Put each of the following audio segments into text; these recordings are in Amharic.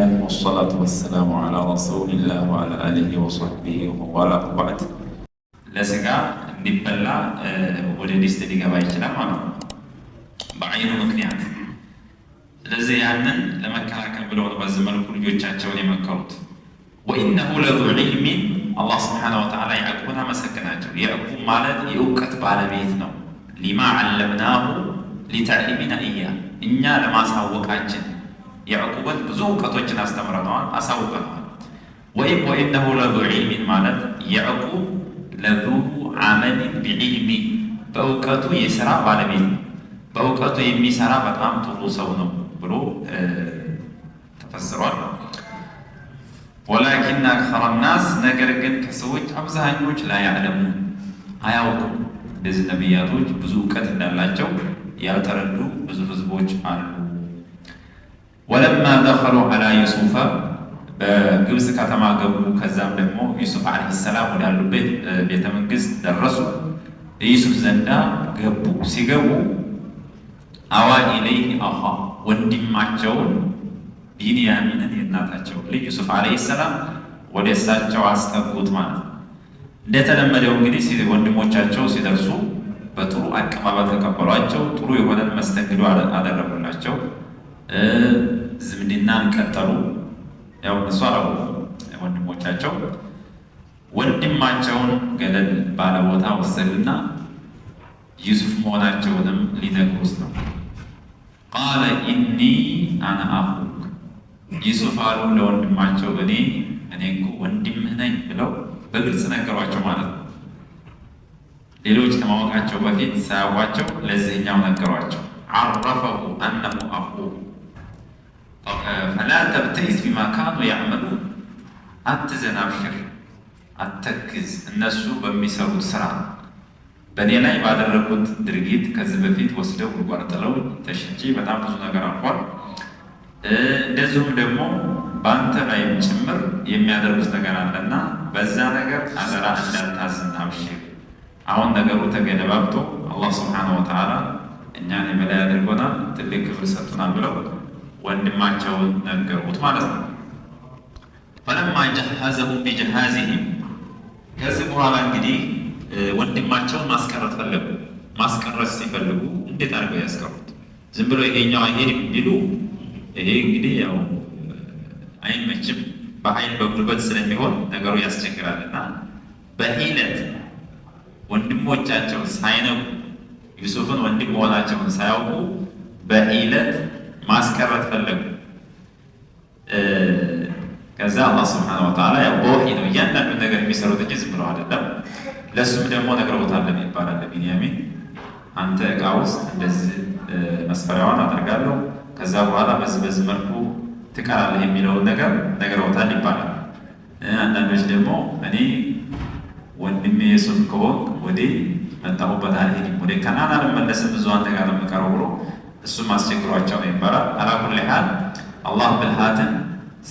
الله والصلاة والسلام على رسول الله وعلى آله وصحبه ومن بعد لسقى نبلا ولديست لقبا يجنا معنا بعين مكنيات لذي عنن لما كان بلون بزمن كل جوجاتشون يمكروت وإنه لذو علم الله سبحانه وتعالى يعقبنا مسكناته يعقب مالد يوكت بعلميتنا لما علمناه لتعلمنا إياه إنا لما ساوقاችን يعقوبን ብዙ እውቀቶችን አስተምረናል አሳውቀናል وإنه لذو علم ማለት يعقوب لذو عمل بعلم በእውቀቱ የሥራ ባለቤት በእውቀቱ የሚሰራ በጣም ጥሩ ሰው ነው ብሎ ተፈስሯል ولكن أكثر الناس ነገር ግን ከሰዎች አብዛኞች لا يعلمون አያውቁም እንደዚህ ነብያቶች ብዙ እውቀት እንዳላቸው ያልተረዱ ብዙ ህዝቦች አሉ ولما دخلوا على يوسف በግብጽ ከተማ ገቡ ከዛም ደግሞ ዩሱፍ አለይሂ ሰላም ወዳሉበት ቤተ መንግስት ደረሱ ዩሱፍ ዘንዳ ገቡ ሲገቡ አዋ ኢለይሂ አኻ ወንድማቸውን ቢንያሚንን የናታቸው ልጅ ዩሱፍ አለይሂ ሰላም ወደ እሳቸው አስጠጉት ማለት እንደተለመደው እንግዲህ ወንድሞቻቸው ሲደርሱ በጥሩ አቀባበል ተቀበሏቸው ጥሩ የሆነ መስተንግዶ አደረጉላቸው ዝምድናን ቀጠሉ ያው እሷው ወንድሞቻቸው ወንድማቸውን ገለል ባለ ቦታ ወሰዱና ዩሱፍ መሆናቸውንም ሊነግሩት ነው قال إني أنا أخوك ዩሱፍ አሉ ለወንድማቸው እኔ እኮ ወንድምህ ነኝ ብለው በግልጽ ነገሯቸው ማለት ነው ሌሎች ከማወቃቸው በፊት ሳያውቋቸው ለዚህኛው ነገሯቸው عرفه أنه أخوه فلا تبتئس بما كانوا يعملون أتزن أبشر أتكز الناس بميسروا السرعة بني لا بعد الركض درجيت كذب فيت وسلوا وقرطلوا تشجيع بدأ بزنا قرار دزهم دمو بانت لا يمشمر يميادر بزنا قرار لنا بزنا نجر على رأس التازن أبشر أون نجروا تجينا بابتو الله سبحانه وتعالى إنني بلا يدركونا تلك فرصتنا بلو ወንድማቸውን ነገሩት ማለት ነው فلما جهزهم بجهازهم ከዚህ በኋላ እንግዲህ ወንድማቸውን ማስቀረት ሲፈልጉ እንዴት አድርገው ያስቀሩት ዝም ብሎ ይሄኛው አይሄድም ቢሉ ይሄ እንግዲህ ያው አይመችም በኃይል በጉልበት ስለሚሆን ነገሩ ያስቸግራልና በሂለት ወንድሞቻቸው ሳይነቁ ዩሱፍን ወንድም መሆናቸውን ሳያውቁ በሂለት ማስቀረት ፈለጉ ከዛ አላህ Subhanahu Wa Ta'ala ያወህ ነው ያንዳንዱ ነገር የሚሰሩት እንጂ ዝም ብለው አይደለም ለሱም ደግሞ ነግረውታል ይባላል ቢንያሚን አንተ ዕቃ ውስጥ እንደዚህ መስፈሪያውን አደርጋለሁ ከዛ በኋላ በዚህ መልኩ ትቀራለህ የሚለውን ነገር ነግረውታል ይባላል አንዳንዶች ደግሞ እኔ ወንድሜ ዩሱፍ ከሆንክ ወደ መጣሁበት አልሄድም ወደ ከናን አልመለስም ብዙውን ነገር መቀረው ብሎ እሱ ማስቸግሯቸው ነው ይባላል አላኩል ሐል አላህ ብልሃትን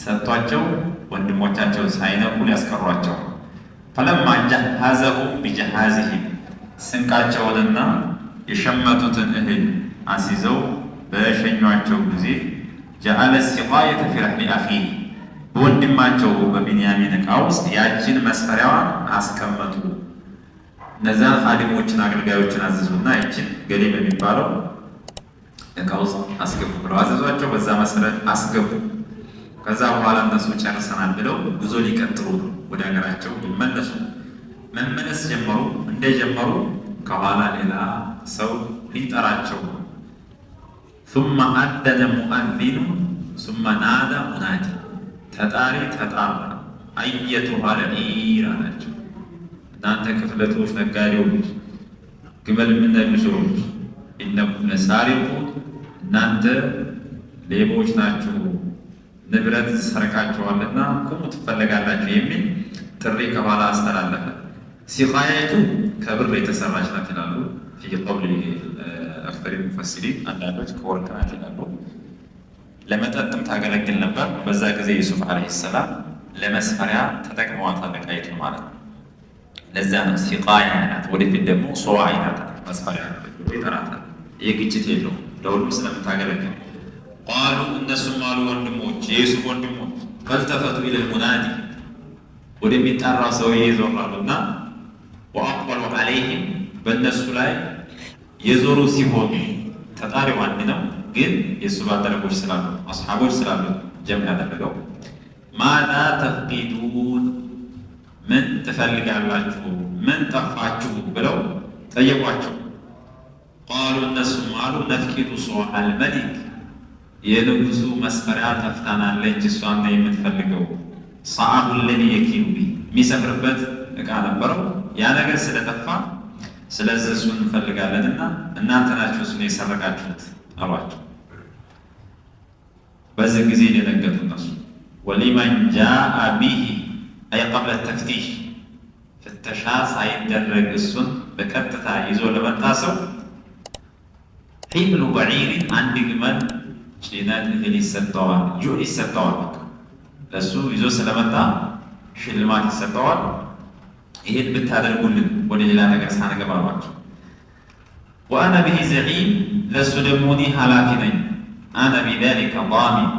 ሰጥቷቸው ወንድሞቻቸው ሳይነቁ ያስቀሯቸው فلما جهزهم بجهازهم ስንቃቸውንና የሸመቱትን እህል አስይዘው በሸኟቸው ጊዜ جعل السقاية في رحل أخيه ወንድማቸው በቢንያሚን ዕቃ ውስጥ ያችን መስፈሪያዋን አስቀመጡ እነዛ ኻዲሞችን አገልጋዮችን አዘዙና ያችን ገሌ በሚባለው ዕቃ ውስጥ አስገቡ ብለው አዘዟቸው በዛ መሰረት አስገቡ ከዛ በኋላ እነሱ ጨርሰናል ብለው ጉዞ ሊቀጥሉ ወደ ሀገራቸው ይመለሱ መመለስ ጀመሩ እንደጀመሩ ከኋላ ሌላ ሰው ሊጠራቸው ثم أذن مؤذن ثم نادى منادي ተጣሪ ተጣራ أيتها العير አላቸው እናንተ ክፍለቶች ነጋዴዎች ግመል የምትነዱ ሰዎች إنكم لسارقون እናንተ ሌቦች ናችሁ ንብረት ሰርቃችኋልና ቁሙ ትፈልጋላችሁ የሚል ጥሪ ከኋላ አስተላለፈ ሲቃየቱ ከብር የተሰራች ናት ይላሉ في قول أكثر المفسرين አንዳንዶች ከወርቅ ናት ይላሉ ለመጠጥም ታገለግል ነበር በዛ ጊዜ ዩሱፍ አለይሂ ሰላም ለመስፈሪያ ተጠቅመዋታል ለቃይቱ ማለት ነው ለዛ ነው ሲቃያ ናት ወደፊት ደግሞ ሶዋይ ናት መስፈሪያ ይጠራታል የግጭት የለው ለሁሉም ስለምታገለግል ቃሉ እነሱም አሉ ወንድሞች የዩሱፍ ወንድሞች ፈልተፈቱ ኢለል ሙናዲ ወደሚጠራው ሰውዬ ይዞራሉና ወአቅበሉ ዐለይሂም በእነሱ ላይ የዞሩ ሲሆኑ ተጣሪው አንድ ነው፣ ግን የእሱ ባልደረቦች ስላሉ አስሓቦች ስላሉ ጀምዕ ያደረገው ማዛ ተፍቂዱን ምን ትፈልጋላችሁ፣ ምን ጠፋችሁ ብለው ጠየቋቸው። ቃሉ እነሱም አሉ ነፍቂዱ ሱዋዐል መሊክ የንጉሱ መስፈሪያ ጠፍታናለች፣ እሷን ነው የምትፈልገው። ሰዓቡ ለዚ የኪሉ ቢህ የሚሰፍርበት እቃ ነበረው፣ ያ ነገር ስለጠፋ ስለዚህ እሱን እንፈልጋለንና እናንተ ናችሁ እሱን የሰረቃችሁት አሏቸው። በዚህ ጊዜ የደነገጡ እነሱ ወሊመን ጃአ ቢሂ አይ ቀብለ ተፍቲሽ ፍተሻ ሳይደረግ እሱን በቀጥታ ይዞ ለመጣ ሰው ሒምሉ በዒሪን አንድ ግመል ጭነት እህል ይሰጠዋል፣ ጁዕ ይሰጠዋል። ለእሱ ይዞ ስለመጣ ሽልማት ይሰጠዋል። ይሄን ብታደርጉልን ወደ ሌላ ነገር ሳንገባ አሏቸው። ወአነ ቢሂ ዘዒም ለእሱ ደግሞ እኔ ኃላፊ ነኝ። አነ ቢዛሊከ ዳሚን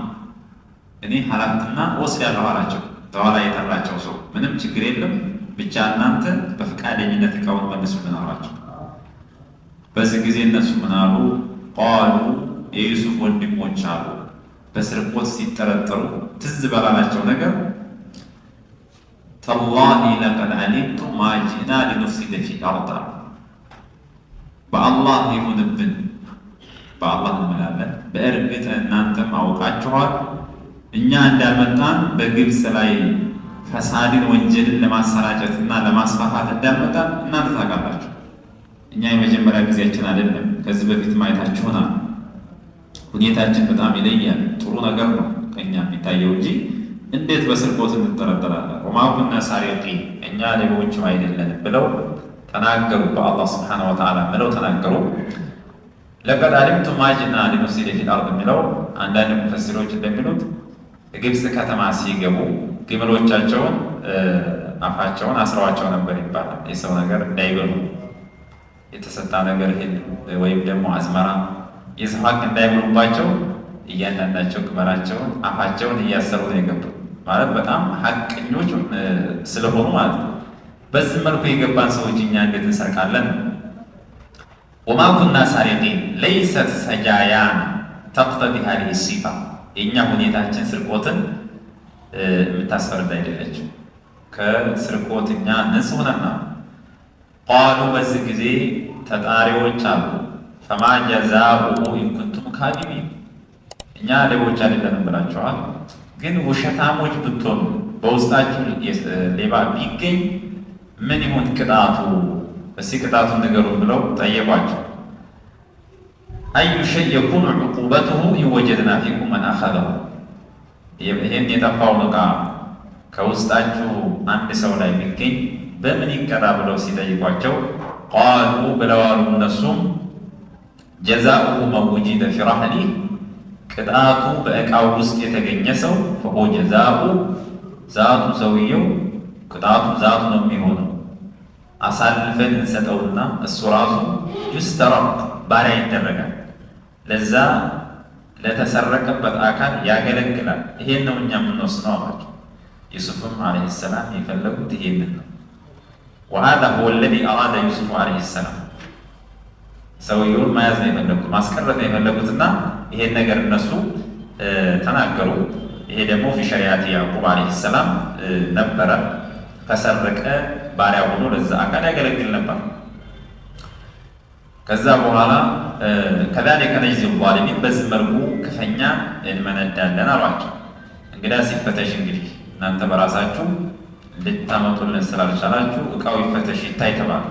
እኔ ኃላፊትና ወስዳለሁ አላቸው። ተኋላ የጠራቸው ሰው ምንም ችግር የለም ብቻ እናንተ በፈቃደኝነት እቃውን መልሱልን አሏቸው። በዚህ ጊዜ እነሱ ምን አሉ? ቃሉ የዩሱፍ ወንድሞች አሉ በስርቆት ሲጠረጠሩ ትዝ በላላቸው ነገር ተላሂ ለቀድ ዐሊምቱ ማ ጂእና ሊኑፍሲደ ፊል አርድ በአላህ ይሁንብን፣ በአላህ እንምላለን በእርግጥ እናንተም አውቃችኋል እኛ እንዳልመጣን በግብፅ ላይ ፈሳድን ወንጀልን ለማሰራጨትና ለማስፋፋት እንዳልመጣን እናንተ ታውቃላችሁ። እኛ የመጀመሪያ ጊዜያችን አይደለም፣ ከዚህ በፊት ማየታችሁናል። ሁኔታችን በጣም ይለያል። ጥሩ ነገር ነው ከእኛ የሚታየው እንጂ እንዴት በስርቆት እንጠረጠራለን? ወማ ኩና ሳሪቂን እኛ ሌቦችም አይደለንም ብለው ተናገሩ። በአላህ ስብሓነሁ ወተዓላ ብለው ተናገሩ። ለቀድ ዐሊምቱ ማ ጂእና ሊኑፍሲደ ፊል አርድ የሚለው አንዳንድ ሙፈሲሮች እንደሚሉት ግብፅ ከተማ ሲገቡ ግመሎቻቸውን አፋቸውን አስረዋቸው ነበር ይባላል። የሰው ነገር እንዳይበሉ የተሰጣ ነገር ወይም ደግሞ አዝመራ የሰው ሀቅ እንዳይበሉባቸው እያንዳንዳቸው ግመላቸውን አፋቸውን እያሰሩ ነው የገቡ። ማለት በጣም ሀቀኞች ስለሆኑ ማለት ነው። በዚህ መልኩ የገባን ሰዎች እኛ እንዴት እንሰርቃለን? ወማ ኩና ሳሪቂን ለይሰት ሰጃያን ተቅተዲ ሀዲሂ ሲፋ የእኛ ሁኔታችን ስርቆትን የምታስፈርድ አይደለችም። ከስርቆት እኛ ንጹህ ነን። ቃሉ በዚህ ጊዜ ተጣሪዎች አሉ ፈማ ጀዛኡሁ ኢን ኩንቱም ካዚቢን እኛ ሌቦች አይደለንም ብላችኋል፣ ግን ውሸታሞች ብትሆኑ በውስጣችሁ ሌባ ቢገኝ ምን ይሁን ቅጣቱ? እስቲ ቅጣቱን ንገሩን ብለው ጠየቋቸው። አዩ ሸይ የኩኑ ዑቁበቱሁ ኢን ወጀድና ፊኩም መን አኸዘሁ ይህን የጠፋውን ዕቃ ከውስጣችሁ አንድ ሰው ላይ ቢገኝ በምን ይቀጣ ብለው ሲጠይቋቸው ቃሉ ብለዋሉ እነሱም ጀዛኡሁ መን ውጂደ ፊ ረሕሊህ ቅጣቱ በዕቃው ውስጥ የተገኘ ሰው ፈሆ ጀዛኡ ዛቱ ሰውየው ቅጣቱ ዛቱ ነው የሚሆነው። አሳልፈን እንሰጠውና እሱ ራሱ ዩስተረቅ ባሪያ ይደረጋል፣ ለዛ ለተሰረቀበት አካል ያገለግላል። ይሄን ነው እኛ የምንወስነው አላቸው። ዩሱፍም ዓለይሂ ሰላም የፈለጉት ይሄንን ነው። ወሃዛ ሁወ ለዚ አራደ ዩሱፍ ዓለይሂ ሰላም ሰውየውን መያዝ ነው የፈለጉት፣ ማስቀረት ነው የፈለጉትና ይሄን ነገር እነሱ ተናገሩ። ይሄ ደግሞ ፊ ሸሪዓት ያዕቁብ ዓለይሂ ሰላም ነበረ። ከሰረቀ ባሪያ ሆኖ ለዛ አካል ያገለግል ነበር። ከዛ በኋላ ከዛሊከ ነጅዚ ዛሊሚን በዚህ መልኩ ክፈኛ እንመነዳለን አሏቸው። እንግዳ ሲፈተሽ እንግዲህ እናንተ በራሳችሁ ልታመጡልን ስላልቻላችሁ እቃው ይፈተሽ ይታይ ተባለ።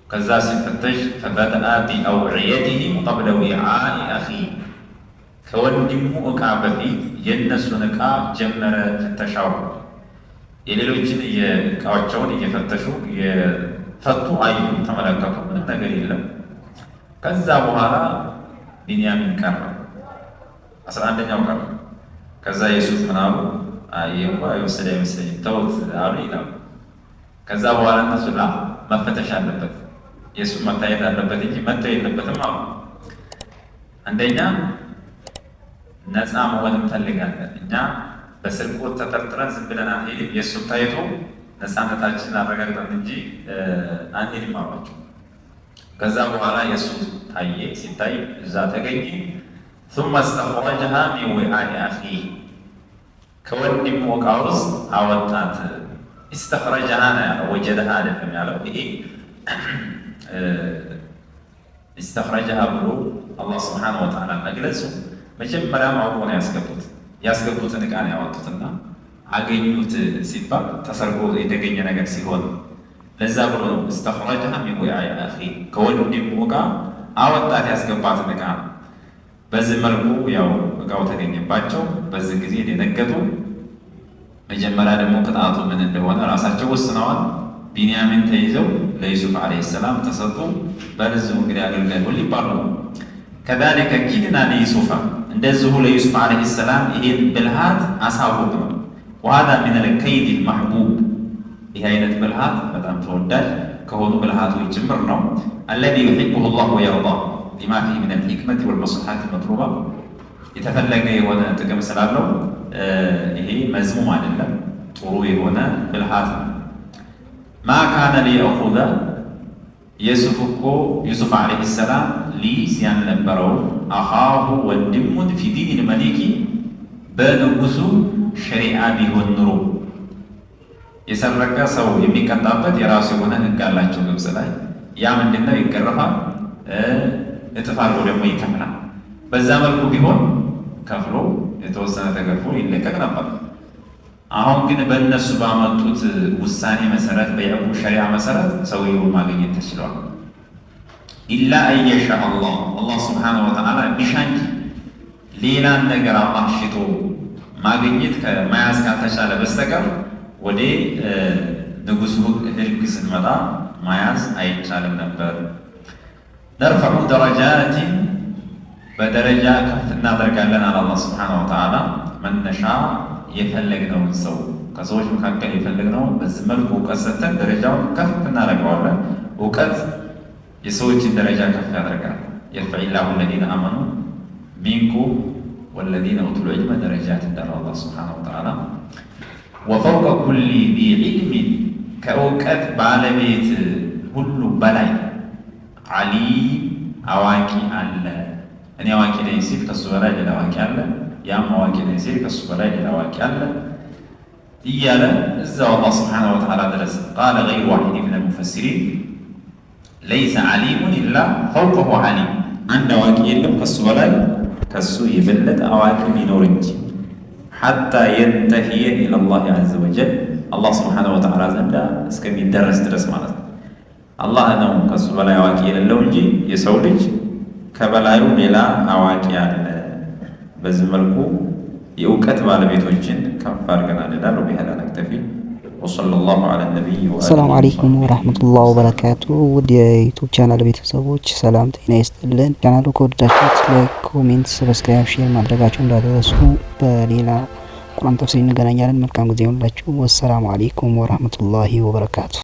ከዛ ሲፈተሽ ፈበደአ ቢአውዕየቲሂ ቀብለ ዊዓኢ አኺህ ከወንድሙ እቃ በፊት የእነሱን እቃ ጀመረ ፍተሻው። የሌሎችን እቃዎቻቸውን እየፈተሹ የፈቱ አዩ፣ ተመለከቱ፣ ምንም ነገር የለም። ከዛ በኋላ ቢንያሚን ቀረ፣ 11ኛው ቀረ። ከዛ ዩሱፍ ምን አሉ? ይሄማ የወሰደ አይመስለኝም ተውት አሉ ይላሉ። ከዛ በኋላ እነሱ ላ መፈተሽ አለበት የሱፍ መታየት አለበት እንጂ መተው የለበትም አሉ። አንደኛ ነፃ መሆን እንፈልጋለን። እኛ በስርቆት ተጠርጥረን ዝም ብለን አንሄድም። የእሱን ታይቶ ነፃነታችንን አረጋግጠን እንጂ አንሄድም አሏቸው። ከዛ በኋላ የእሱ ታየ። ሲታይ እዛ ተገኘ። ثم استخرجها من وعاء أخيه ከወንድሙ ዕቃ ውስጥ አወጣት። استخرجها وجدها አይደለም ያለው። ይሄ استخرجها ብሎ አላህ ሱብሓነሁ ወተዓላ መግለጹ መጀመሪያም አውቆ ነው ያስገቡትን ዕቃ ነው ያወጡትና አገኙት ሲባል ተሰርቆ የተገኘ ነገር ሲሆን ለዛ ብሎ ነው استخرجها من وعاء أخيه ከወንድሙ ዕቃ አወጣት ያስገባትን ዕቃ። በዚህ መልኩ ያው ዕቃው ተገኘባቸው። በዚህ ጊዜ ደነገጡ። መጀመሪያ ደግሞ ቅጣቱ ምን እንደሆነ ራሳቸው ወስነዋል። ቢንያሚን ተይዘው ለዩሱፍ ዓለይሂ ሰላም ተሰጡ። በርዝሙ እንግዲህ አገልጋይ ሁሉ ይባሉ። ከዛሊከ ኪድና ለዩሱፍ እንደዚሁ ለዩሱፍ ዓለይሂ ሰላም ይሄን ብልሃት አሳወቅ ነው። ወሃዳ ሚን አልከይድ አልመሕቡብ ይህ አይነት ብልሃት በጣም ተወዳጅ ከሆኑ ብልሃቶች ጭምር ነው። አለዚ ዩሒቡሁ ላሁ ወየርዳህ ሊማ ፊህ ሚን አልሒክመት ወልመስለሐት መጥሉባ የተፈለገ የሆነ ጥቅም ስላለው ይሄ መዝሙም አይደለም፣ ጥሩ የሆነ ብልሃት ነው። ማ ካነ ሊየእኹዘ ዩሱፍ ዓለይሂ ሰላም ሊይዝ ያልነበረው አኻሁ ወንድሙን ፊ ዲን ልመሊኪ በንጉሱ ሸሪዓ ቢሆን ኑሮ የሰረቀ ሰው የሚቀጣበት የራሱ የሆነ ህግ አላቸው ግብፅ ላይ። ያ ምንድነው? ይገረፋል፣ እጥፍ አድርጎ ደግሞ ይከፍላል። በዛ መልኩ ቢሆን ከፍሎ የተወሰነ ተገርፎ ይለቀቅ ነበር። አሁን ግን በእነሱ ባመጡት ውሳኔ መሰረት በያዕቁብ ሸሪዓ መሰረት ሰውየውን ማግኘት ተችሏል። ኢላ አየሻ አላህ ሱብሓነሁ ወተዓላ ቢሻ እንጂ ሌላን ነገር አላህ ሽቶ ማግኘት ከመያዝ ካልተቻለ በስተቀር ወደ ንጉሱ ህግ ስንመጣ መያዝ አይቻልም ነበር። ነርፈዑ ደረጃትን በደረጃ ከፍ እናደርጋለን አለ አላህ ሱብሓነሁ ወተዓላ። መነሻ የፈለግነውን ሰው ከሰዎች መካከል የፈለግነውን በዚህ መልኩ እውቀት ሰጥተን ደረጃውን ከፍ እናደርገዋለን። እውቀት የሰዎችን ደረጃ ከፍ ያደርጋል። የርፈዒላሁ አለዚነ አመኑ ሚንኩም ወለዚነ ኡቱል ዒልመ ደረጃት እንዳለ አላህ ሱብሓነሁ ወተዓላ። ወፈውቀ ኩሊ ዚ ዒልሚን ከእውቀት ባለቤት ሁሉ በላይ ዓሊም አዋቂ አለ። እኔ አዋቂ ነኝ ሲል ከሱ በላይ ሌላ አዋቂ አለ፣ ያም አዋቂ ነኝ ሲል ከሱ በላይ ሌላ አዋቂ አለ እያለ እዛው አላህ ሱብሓነሁ ወተዓላ ድረስ። ቃለ ገይሩ ዋሒድ ሚነ ልሙፈሲሪን ለይሰ ዓሊሙን ኢላ ፈውቀሁ ዓሊም፣ አንድ አዋቂ የለም ከሱ በላይ ከሱ የበለጠ አዋቂ ቢኖር እንጂ ሐታ የንተሂየ ኢለላህ ዐዘ ወጀል አላህ ሱብሓነሁ ወተዓላ ዘንዳ እስከሚደረስ ድረስ ማለት ነው። አላህ ነው ከሱ በላይ አዋቂ የሌለው እንጂ የሰው ልጅ ከበላዩ ሌላ አዋቂ አለ። በዚህ መልኩ የእውቀት ባለቤቶችን ከፍ አድርገናል ይላል። ወቢሃዛ ነክተፊ ወሰለላሁ ዐላ ነቢይ ወአሊሂ። ሰላም አለይኩም ወራህመቱላሂ ወበረካቱ። ውድ የዩቲዩብ ቻናል ቤተሰቦች ሰላም ጤና ይስጥልን። ቻናሉ ከወደዳችሁት ላይክ፣ ኮሜንት፣ ሰብስክራይብ፣ ሼር ማድረጋችሁ እንዳትረሱ። በሌላ ቁርአን ተፍሲር እንገናኛለን። መልካም ጊዜ ይሁንላችሁ። ወሰላሙ አለይኩም ወራህመቱላሂ ወበረካቱ።